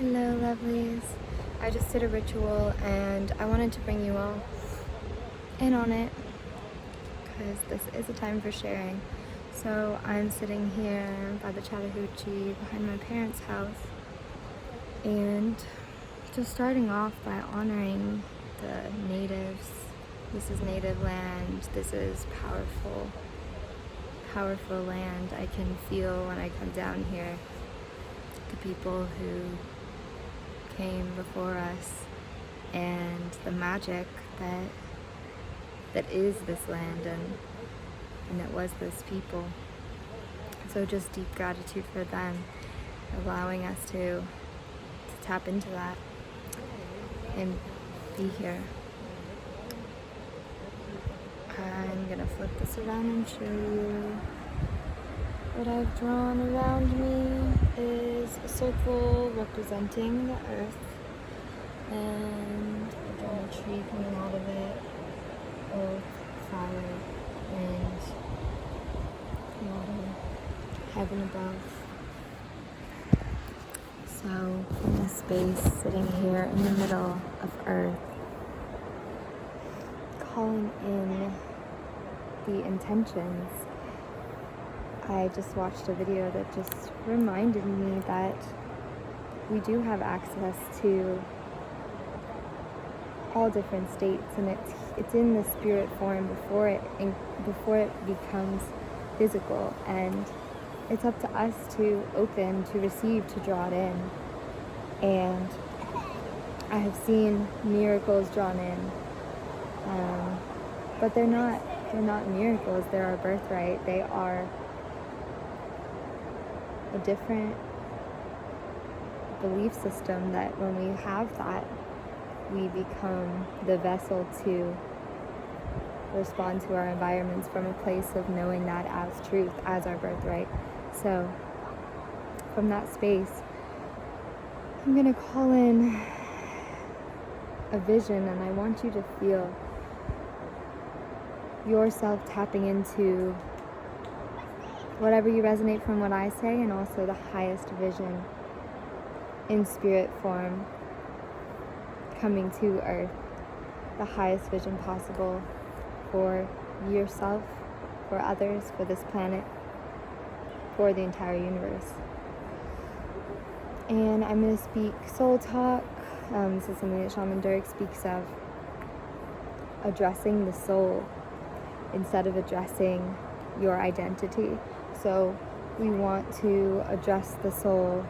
Hello, lovelies. I just did a ritual and I wanted to bring you all in on it because this is a time for sharing. So I'm sitting here by the Chattahoochee behind my parents' house and just starting off by honoring the natives. This is native land. This is powerful, powerful land. I can feel when I come down here the people who came before us and the magic that is this land and it was this people. So just deep gratitude for them allowing us to tap into that and be here. I'm gonna flip this around and show you what I've drawn around me is a circle representing the earth, and I've drawn a tree coming out of it, earth, fire, wind, water, heaven above. So in this space, sitting here in the middle of earth, calling in the intentions. I just watched a video that just reminded me that we do have access to all different states, and it's in the spirit form before it becomes physical, and it's up to us to open, to receive, to draw it in. And I have seen miracles drawn in, but they're not miracles. They're our birthright. They are a different belief system that when we have that, we become the vessel to respond to our environments from a place of knowing that as truth, as our birthright. So from that space, I'm going to call in a vision, and I want you to feel yourself tapping into whatever you resonate from what I say, and also the highest vision in spirit form coming to earth, the highest vision possible for yourself, for others, for this planet, for the entire universe. And I'm going to speak soul talk. This is something that Shaman Durek speaks of, addressing the soul instead of addressing your identity. So we want to address the soul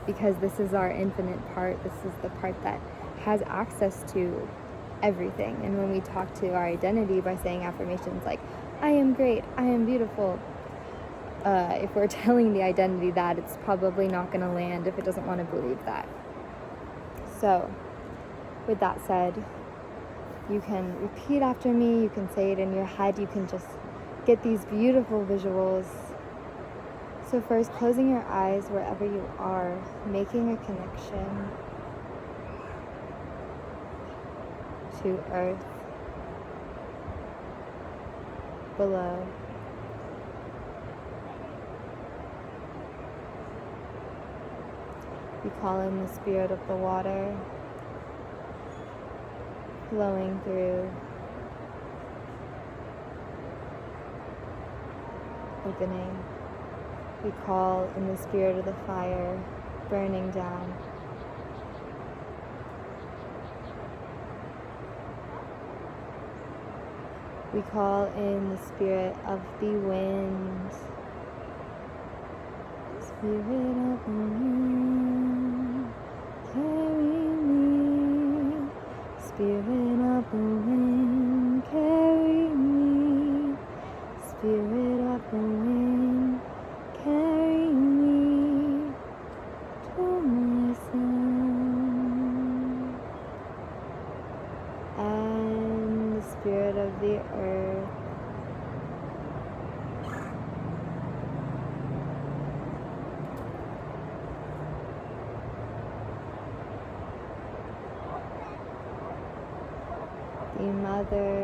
because this is our infinite part. This is the part that has access to everything. And when we talk to our identity by saying affirmations like, I am great, I am beautiful, if we're telling the identity that, it's probably not going to land if it doesn't want to believe that. So with that said, you can repeat after me, you can say it in your head, you can just get these beautiful visuals. So first, closing your eyes wherever you are, making a connection to earth below. You call in the spirit of the water flowing through, opening. We call in the spirit of the fire burning down. We call in the spirit of the wind. Spirit of the wind, carry me. Spirit of the wind, carry me. Spirit of the wind, carry me to my son. And the spirit of the earth, the mother,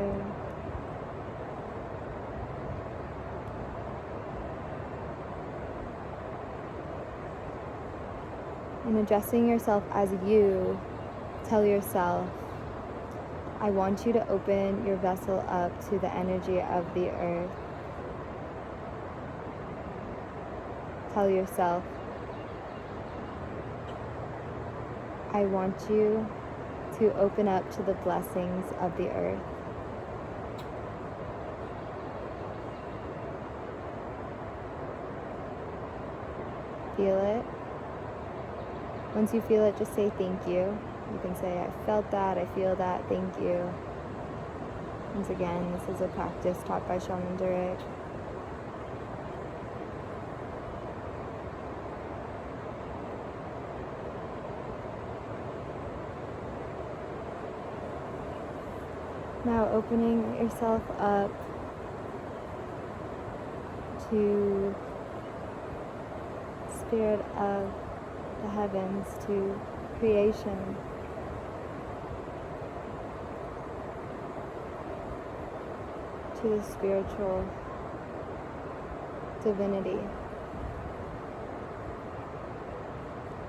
And addressing yourself as you, tell yourself, I want you to open your vessel up to the energy of the earth. Tell yourself, I want you to open up to the blessings of the earth. Feel it. Once you feel it, just say thank you. You can say, I felt that, I feel that, thank you. Once again, this is a practice taught by Shaman Durek. Now opening yourself up to spirit of the heavens, to creation. To the spiritual divinity.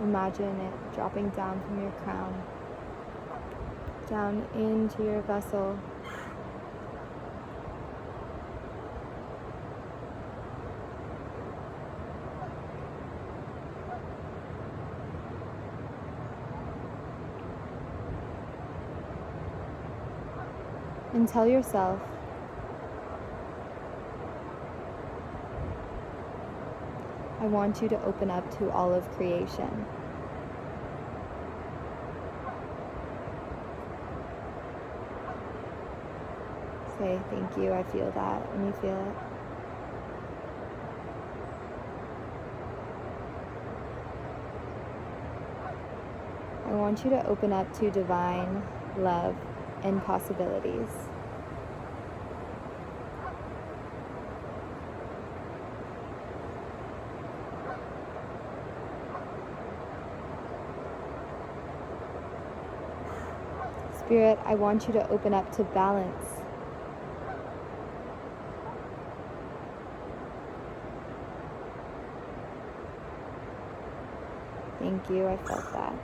Imagine it dropping down from your crown, down into your vessel. And tell yourself, I want you to open up to all of creation. Say, thank you, I feel that, and you feel it. I want you to open up to divine love and possibilities. Spirit, I want you to open up to balance. Thank you, I felt that.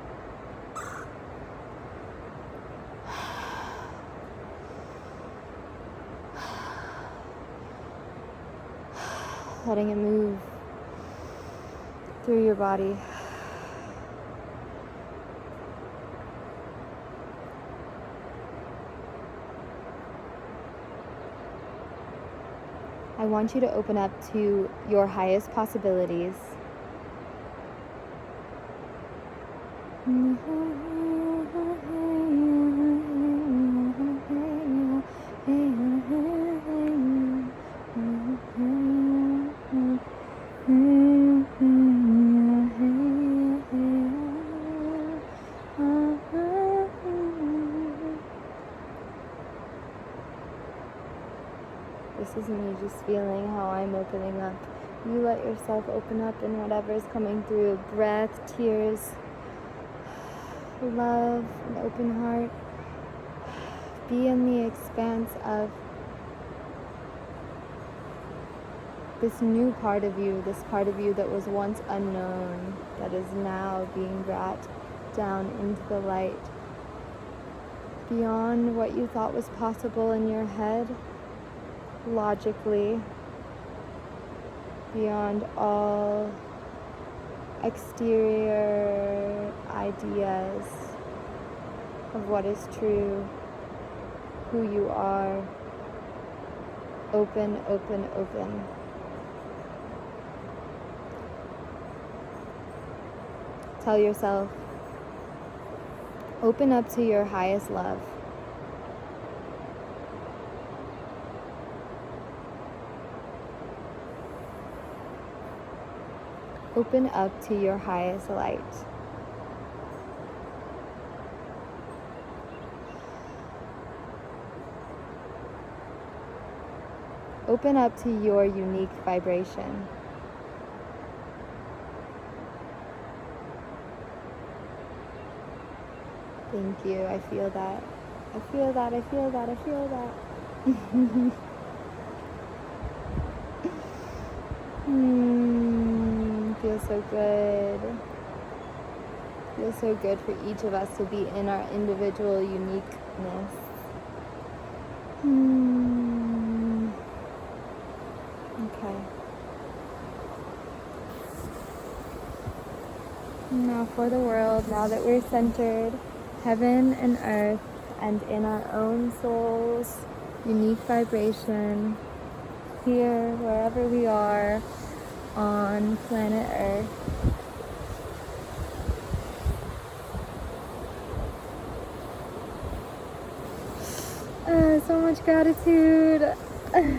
Letting it move through your body. I want you to open up to your highest possibilities. This is me just feeling how I'm opening up. You let yourself open up in whatever is coming through. Breath, tears, love, an open heart. Be in the expanse of this new part of you, this part of you that was once unknown, that is now being brought down into the light. Beyond what you thought was possible in your head, logically, beyond all exterior ideas of what is true, who you are. Open, open, open. Tell yourself, open up to your highest love. Open up to your highest light. Open up to your unique vibration. Thank you. I feel that. I feel that. I feel that. I feel that. Feels so good. feels so good for each of us to be in our individual uniqueness. Okay. Now for the world, now that we're centered, heaven and earth, and in our own soul's unique vibration, here, wherever we are on planet Earth. So much gratitude. I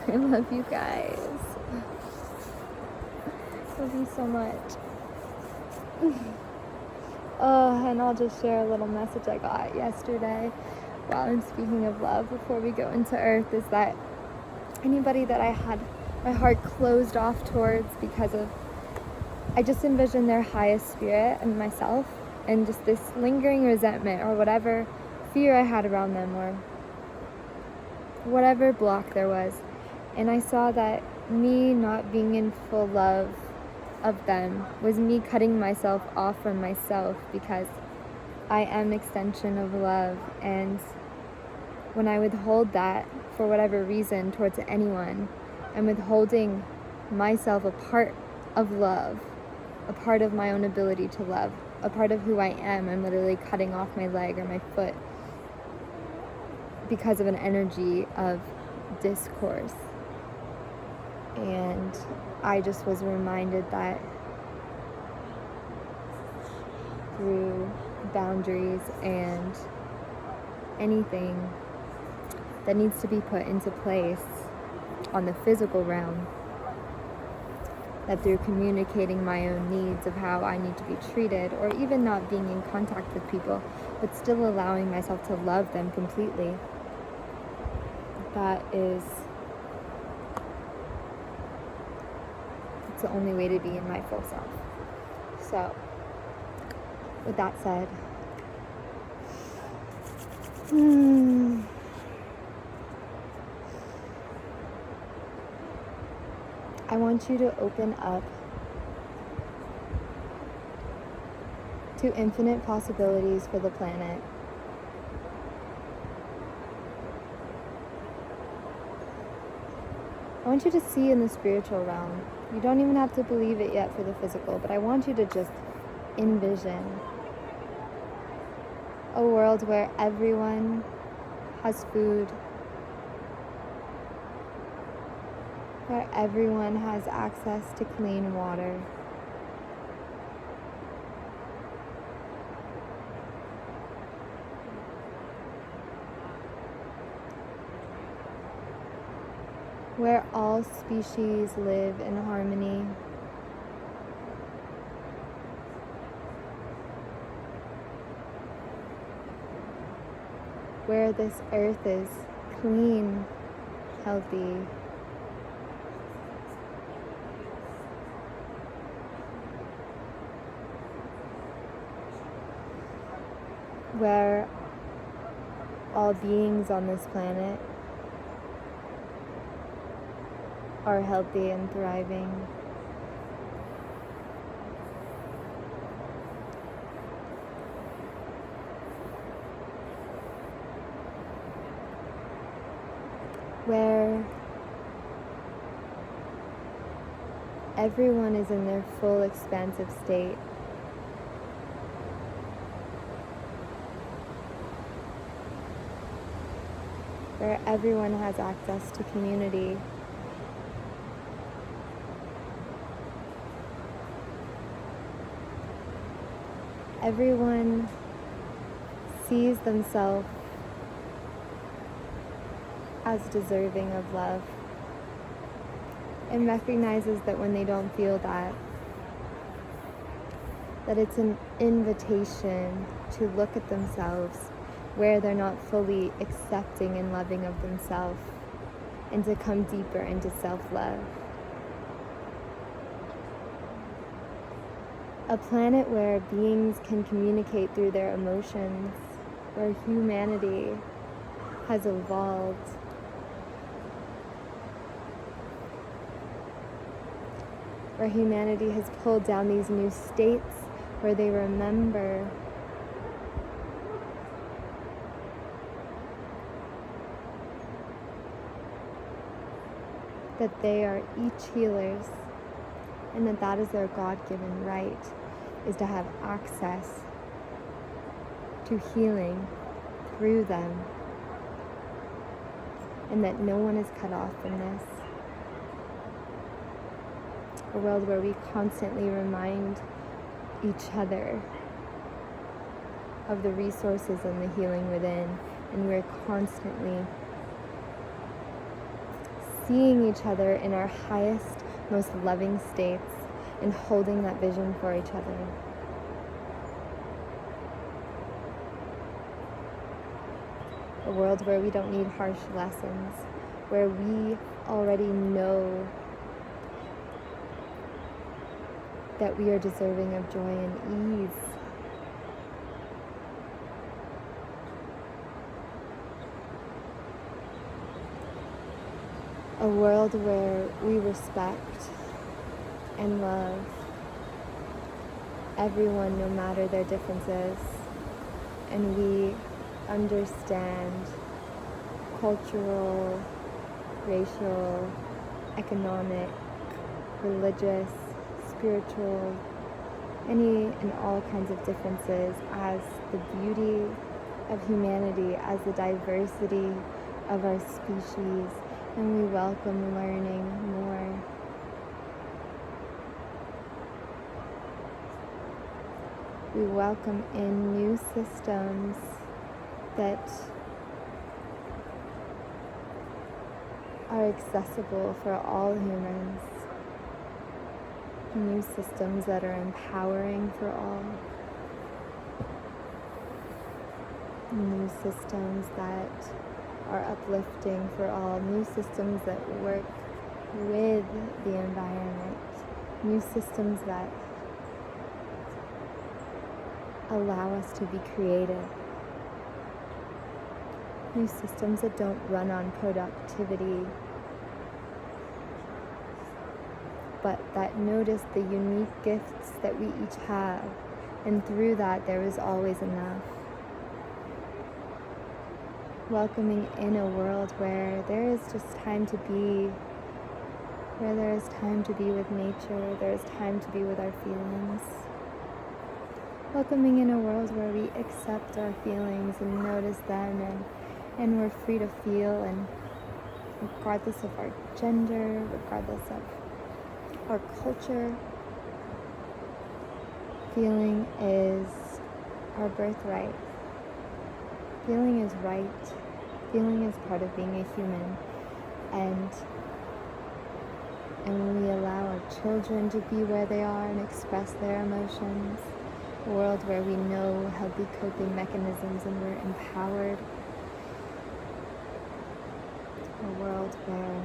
love you guys. Love you so much. And I'll just share a little message I got yesterday while I'm speaking of love before we go into Earth, is that anybody that I had my heart closed off towards because of, I just envisioned their highest spirit and myself, and just this lingering resentment or whatever fear I had around them or whatever block there was. And I saw that me not being in full love of them was me cutting myself off from myself, because I am extension of love. And when I withhold that for whatever reason towards anyone, I'm withholding myself a part of love, a part of my own ability to love, a part of who I am. I'm literally cutting off my leg or my foot because of an energy of discourse. And I just was reminded that through boundaries and anything that needs to be put into place on the physical realm, that through communicating my own needs of how I need to be treated, or even not being in contact with people, but still allowing myself to love them completely, it's the only way to be in my full self. So, with that said, I want you to open up to infinite possibilities for the planet. I want you to see in the spiritual realm. You don't even have to believe it yet for the physical, but I want you to just envision a world where everyone has food, where everyone has access to clean water, where all species live in harmony, where this earth is clean, healthy, where all beings on this planet are healthy and thriving. Where everyone is in their full expansive state. Where everyone has access to community. Everyone sees themselves as deserving of love and recognizes that when they don't feel that it's an invitation to look at themselves where they're not fully accepting and loving of themselves, and to come deeper into self-love. A planet where beings can communicate through their emotions, where humanity has evolved. where humanity has pulled down these new states, where they remember that they are each healers, and that is their God-given right, is to have access to healing through them, and that no one is cut off from this. A world where we constantly remind each other of the resources and the healing within, and we're constantly seeing each other in our highest, most loving states and holding that vision for each other. A world where we don't need harsh lessons, where we already know that we are deserving of joy and ease. A world where we respect and love everyone no matter their differences, and we understand cultural, racial, economic, religious, spiritual, any and all kinds of differences as the beauty of humanity, as the diversity of our species, and we welcome learning more. We welcome in new systems that are accessible for all humans. New systems that are empowering for all. New systems that are uplifting for all. New systems that work with the environment. New systems that allow us to be creative. New systems that don't run on productivity, but that notice the unique gifts that we each have, and through that there is always enough. Welcoming in a world where there is just time to be, where there is time to be with nature, there is time to be with our feelings. Welcoming in a world where we accept our feelings and notice them, and we're free to feel, and regardless of our gender, regardless of our culture, feeling is our birthright. Feeling is right. Feeling is part of being a human. And when we allow our children to be where they are and express their emotions, a world where we know healthy coping mechanisms and we're empowered, a world where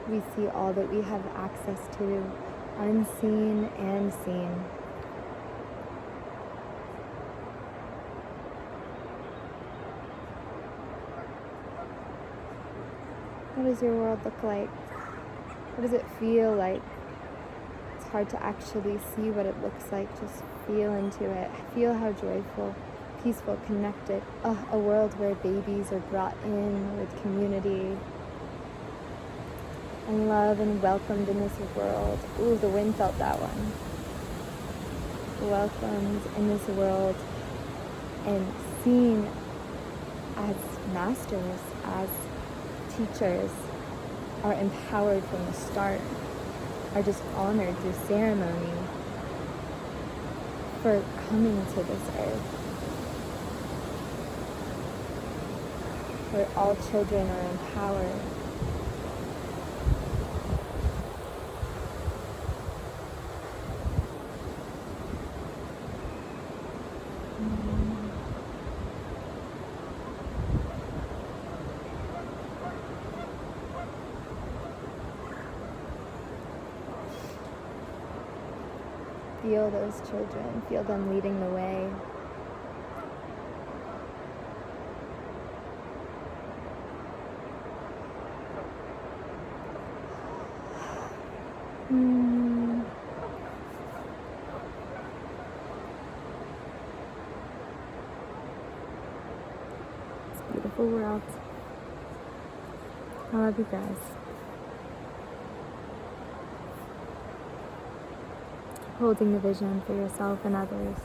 we see all that we have access to, unseen and seen. What does your world look like? What does it feel like? It's hard to actually see what it looks like. Just feel into it. Feel how joyful, peaceful, connected. A world where babies are brought in with community and love and welcomed in this world. Ooh, the wind felt that one. Welcomed in this world and seen as masters, as teachers, are empowered from the start, are just honored through ceremony for coming to this earth, where all children are empowered. Feel those children, feel them leading the way. Mm. It's a beautiful world. I love you guys. Holding the vision for yourself and others.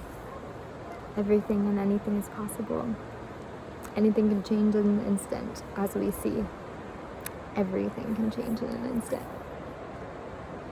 Everything and anything is possible. Anything can change in an instant, as we see. Everything can change in an instant.